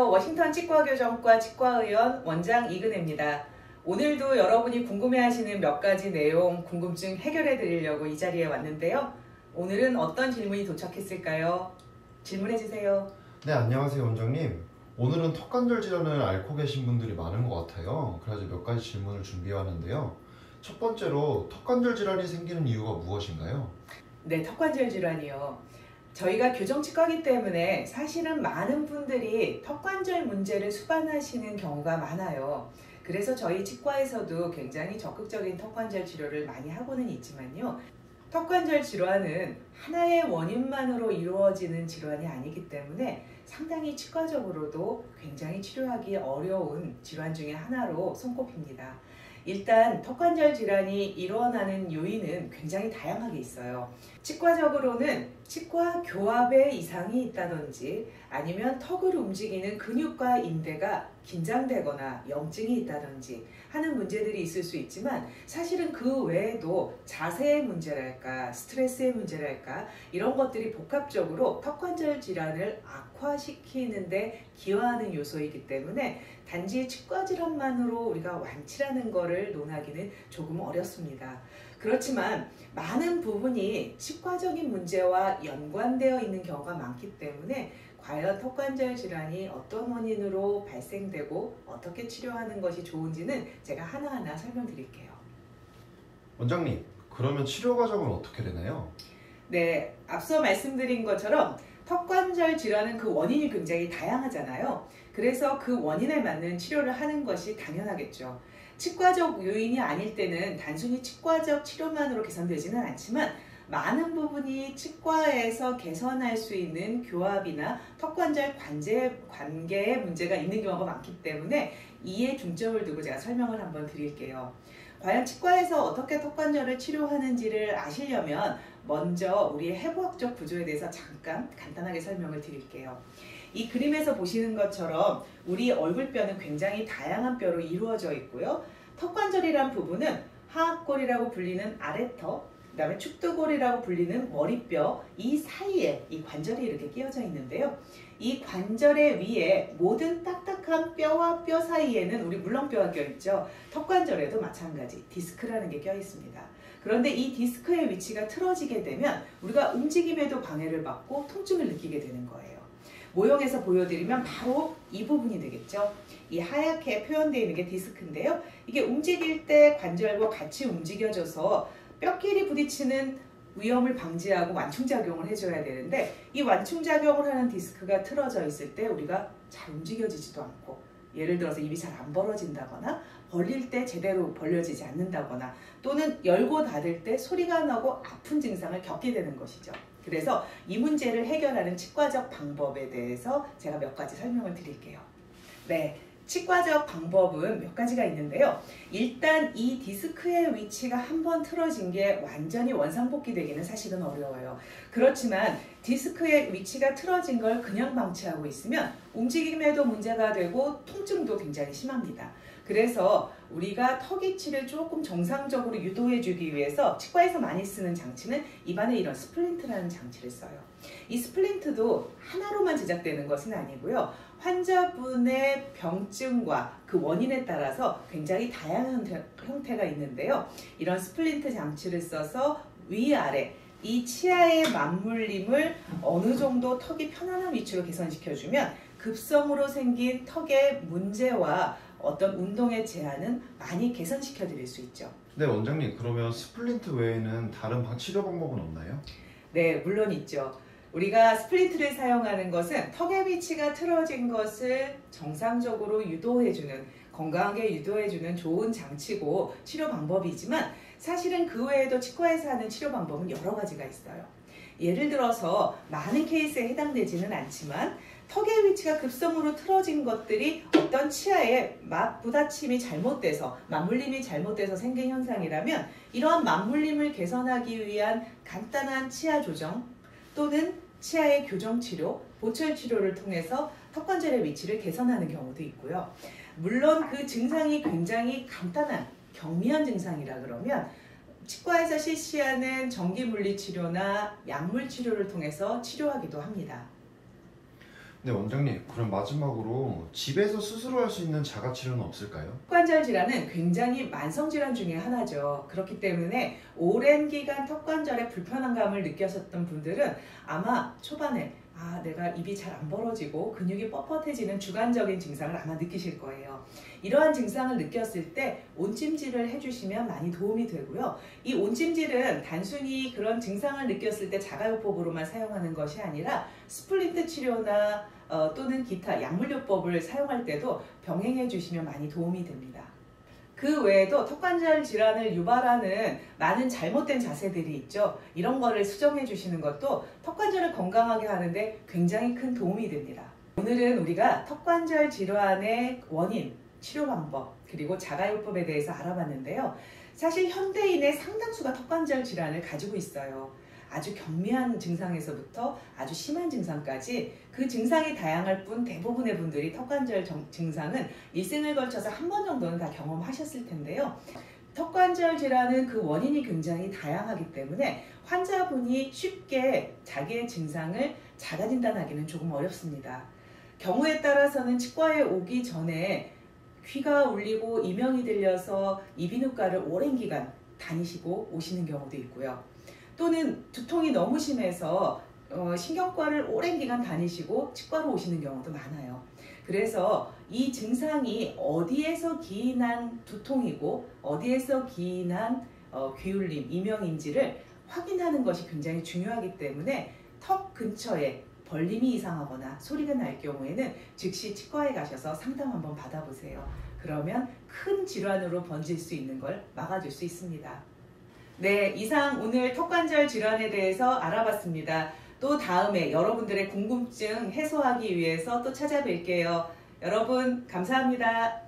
안녕하세요. 워싱턴 치과교정과 치과의원 원장 이근혜입니다. 오늘도 여러분이 궁금해하시는 몇 가지 내용, 궁금증 해결해 드리려고 이 자리에 왔는데요. 오늘은 어떤 질문이 도착했을까요? 질문해 주세요. 네, 안녕하세요 원장님. 오늘은 턱관절 질환을 앓고 계신 분들이 많은 것 같아요. 그래서 몇 가지 질문을 준비해 왔는데요. 첫 번째로 턱관절 질환이 생기는 이유가 무엇인가요? 네, 턱관절 질환이요. 저희가 교정치과이기 때문에 사실은 많은 분들이 턱관절 문제를 수반하시는 경우가 많아요. 그래서 저희 치과에서도 굉장히 적극적인 턱관절 치료를 많이 하고는 있지만요. 턱관절 질환은 하나의 원인만으로 이루어지는 질환이 아니기 때문에 상당히 치과적으로도 굉장히 치료하기 어려운 질환 중에 하나로 손꼽힙니다. 일단 턱관절 질환이 일어나는 요인은 굉장히 다양하게 있어요. 치과적으로는 치과 교합에 이상이 있다든지 아니면 턱을 움직이는 근육과 인대가 긴장되거나 염증이 있다든지 하는 문제들이 있을 수 있지만 사실은 그 외에도 자세의 문제랄까 스트레스의 문제랄까 이런 것들이 복합적으로 턱관절 질환을 악화시키는데 기여하는 요소이기 때문에 단지 치과 질환만으로 우리가 완치라는 것을 논하기는 조금 어렵습니다. 그렇지만 많은 부분이 치과적인 문제와 연관되어 있는 경우가 많기 때문에 과연 턱관절 질환이 어떤 원인으로 발생되고 어떻게 치료하는 것이 좋은지는 제가 하나하나 설명드릴게요. 원장님, 그러면 치료 과정은 어떻게 되나요? 네, 앞서 말씀드린 것처럼 턱관절 질환은 그 원인이 굉장히 다양하잖아요. 그래서 그 원인에 맞는 치료를 하는 것이 당연하겠죠. 치과적 요인이 아닐 때는 단순히 치과적 치료만으로 개선되지는 않지만 많은 부분이 치과에서 개선할 수 있는 교합이나 턱관절 관계에 문제가 있는 경우가 많기 때문에 이에 중점을 두고 제가 설명을 한번 드릴게요. 과연 치과에서 어떻게 턱관절을 치료하는지를 아시려면 먼저 우리의 해부학적 구조에 대해서 잠깐 간단하게 설명을 드릴게요. 이 그림에서 보시는 것처럼 우리 얼굴뼈는 굉장히 다양한 뼈로 이루어져 있고요. 턱관절이란 부분은 하악골이라고 불리는 아래턱, 그 다음에 축두골이라고 불리는 머리뼈, 이 사이에 이 관절이 이렇게 끼어져 있는데요. 이 관절의 위에 모든 딱딱한 뼈와 뼈 사이에는 우리 물렁뼈가 껴있죠. 턱관절에도 마찬가지 디스크라는 게 껴있습니다. 그런데 이 디스크의 위치가 틀어지게 되면 우리가 움직임에도 방해를 받고 통증을 느끼게 되는 거예요. 모형에서 보여드리면 바로 이 부분이 되겠죠. 이 하얗게 표현되어 있는 게 디스크인데요. 이게 움직일 때 관절과 같이 움직여져서 뼈끼리 부딪히는 위험을 방지하고 완충작용을 해줘야 되는데 이 완충작용을 하는 디스크가 틀어져 있을 때 우리가 잘 움직여지지도 않고 예를 들어서 입이 잘 안 벌어진다거나 벌릴 때 제대로 벌려지지 않는다거나 또는 열고 닫을 때 소리가 나고 아픈 증상을 겪게 되는 것이죠. 그래서 이 문제를 해결하는 치과적 방법에 대해서 제가 몇 가지 설명을 드릴게요. 네, 치과적 방법은 몇 가지가 있는데요. 일단 이 디스크의 위치가 한번 틀어진 게 완전히 원상복귀 되기는 사실은 어려워요. 그렇지만 디스크의 위치가 틀어진 걸 그냥 방치하고 있으면 움직임에도 문제가 되고 통증도 굉장히 심합니다. 그래서 우리가 턱 위치를 조금 정상적으로 유도해 주기 위해서 치과에서 많이 쓰는 장치는 입안에 이런 스플린트라는 장치를 써요. 이 스플린트도 하나로만 제작되는 것은 아니고요. 환자분의 병증과 그 원인에 따라서 굉장히 다양한 형태가 있는데요. 이런 스플린트 장치를 써서 위아래 이 치아의 맞물림을 어느 정도 턱이 편안한 위치로 개선시켜주면 급성으로 생긴 턱의 문제와 어떤 운동의 제한은 많이 개선시켜 드릴 수 있죠. 네, 원장님, 그러면 스플린트 외에는 다른 치료 방법은 없나요? 네, 물론 있죠. 우리가 스플린트를 사용하는 것은 턱의 위치가 틀어진 것을 정상적으로 유도해주는, 건강하게 유도해주는 좋은 장치고 치료 방법이지만 사실은 그 외에도 치과에서 하는 치료 방법은 여러 가지가 있어요. 예를 들어서 많은 케이스에 해당되지는 않지만 턱의 위치가 급성으로 틀어진 것들이 어떤 치아에 맞부딪힘이 잘못돼서 맞물림이 잘못돼서 생긴 현상이라면 이러한 맞물림을 개선하기 위한 간단한 치아 조정 또는 치아의 교정 치료, 보철 치료를 통해서 턱관절의 위치를 개선하는 경우도 있고요. 물론 그 증상이 굉장히 간단한 경미한 증상이라 그러면 치과에서 실시하는 전기물리치료나 약물치료를 통해서 치료하기도 합니다. 네, 원장님. 그럼 마지막으로 집에서 스스로 할 수 있는 자가치료는 없을까요? 턱관절 질환은 굉장히 만성 질환 중에 하나죠. 그렇기 때문에 오랜 기간 턱관절에 불편한 감을 느꼈었던 분들은 아마 초반에 내가 입이 잘 안 벌어지고 근육이 뻣뻣해지는 주관적인 증상을 아마 느끼실 거예요. 이러한 증상을 느꼈을 때 온찜질을 해주시면 많이 도움이 되고요. 이 온찜질은 단순히 그런 증상을 느꼈을 때 자가요법으로만 사용하는 것이 아니라 스플린트 치료나 또는 기타 약물요법을 사용할 때도 병행해 주시면 많이 도움이 됩니다. 그 외에도 턱관절 질환을 유발하는 많은 잘못된 자세들이 있죠. 이런 거를 수정해 주시는 것도 턱관절을 건강하게 하는데 굉장히 큰 도움이 됩니다. 오늘은 우리가 턱관절 질환의 원인, 치료 방법, 그리고 자가요법에 대해서 알아봤는데요. 사실 현대인의 상당수가 턱관절 질환을 가지고 있어요. 아주 경미한 증상에서부터 아주 심한 증상까지 그 증상이 다양할 뿐 대부분의 분들이 턱관절 증상은 일생을 걸쳐서 한 번 정도는 다 경험하셨을 텐데요. 턱관절 질환은 그 원인이 굉장히 다양하기 때문에 환자분이 쉽게 자기의 증상을 자가진단하기는 조금 어렵습니다. 경우에 따라서는 치과에 오기 전에 귀가 울리고 이명이 들려서 이비인후과를 오랜 기간 다니시고 오시는 경우도 있고요. 또는 두통이 너무 심해서 신경과를 오랜 기간 다니시고 치과로 오시는 경우도 많아요. 그래서 이 증상이 어디에서 기인한 두통이고 어디에서 기인한 귀울림, 이명인지를 확인하는 것이 굉장히 중요하기 때문에 턱 근처에 벌림이 이상하거나 소리가 날 경우에는 즉시 치과에 가셔서 상담 한번 받아보세요. 그러면 큰 질환으로 번질 수 있는 걸 막아줄 수 있습니다. 네, 이상 오늘 턱관절 질환에 대해서 알아봤습니다. 또 다음에 여러분들의 궁금증 해소하기 위해서 또 찾아뵐게요. 여러분 감사합니다.